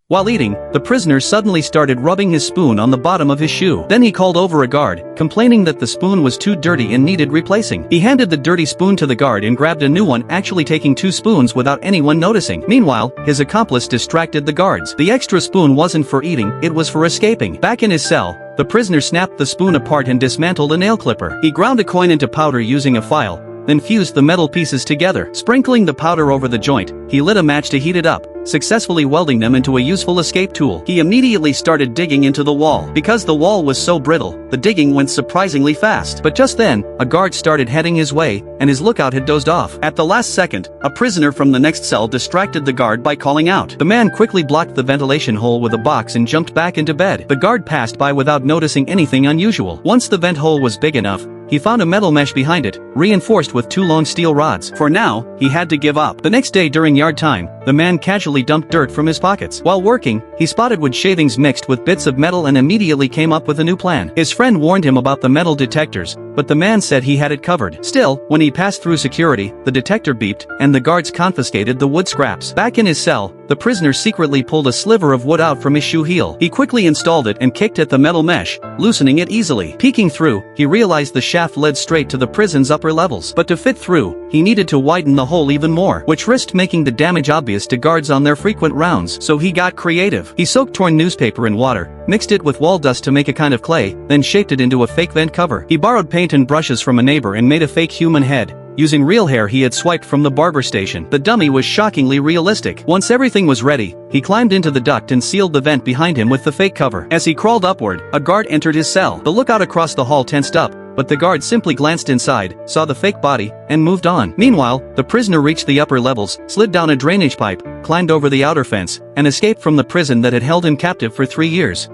While eating, the prisoner suddenly started rubbing his spoon on the bottom of his shoe. Then he called over a guard, complaining that the spoon was too dirty and needed replacing. He handed the dirty spoon to the guard and grabbed a new one, actually taking 2 spoons without anyone noticing. Meanwhile, his accomplice distracted the guards. The extra spoon wasn't for eating, it was for escaping. Back in his cell, the prisoner snapped the spoon apart and dismantled a nail clipper. He ground a coin into powder using a file, then fused the metal pieces together. Sprinkling the powder over the joint, he lit a match to heat it up, successfully welding them into a useful escape tool. He immediately started digging into the wall. Because the wall was so brittle, the digging went surprisingly fast. But just then, a guard started heading his way, and his lookout had dozed off. At the last second, a prisoner from the next cell distracted the guard by calling out. The man quickly blocked the ventilation hole with a box and jumped back into bed. The guard passed by without noticing anything unusual. Once the vent hole was big enough, he found a metal mesh behind it, reinforced with 2 long steel rods. For now, he had to give up. The next day during yard time, the man casually dumped dirt from his pockets. While working, he spotted wood shavings mixed with bits of metal and immediately came up with a new plan. His friend warned him about the metal detectors, but the man said he had it covered. Still, when he passed through security, the detector beeped, and the guards confiscated the wood scraps. Back in his cell, the prisoner secretly pulled a sliver of wood out from his shoe heel. He quickly installed it and kicked at the metal mesh, loosening it easily. Peeking through, he realized the shaft led straight to the prison's upper levels. But to fit through, he needed to widen the hole even more, which risked making the damage obvious to guards on their frequent rounds. So he got creative. He soaked torn newspaper in water, mixed it with wall dust to make a kind of clay, then shaped it into a fake vent cover. He borrowed paint and brushes from a neighbor and made a fake human head, using real hair he had swiped from the barber station. The dummy was shockingly realistic. Once everything was ready, he climbed into the duct and sealed the vent behind him with the fake cover. As he crawled upward, a guard entered his cell. The lookout across the hall tensed up, but the guard simply glanced inside, saw the fake body, and moved on. Meanwhile, the prisoner reached the upper levels, slid down a drainage pipe, climbed over the outer fence, and escaped from the prison that had held him captive for 3 years.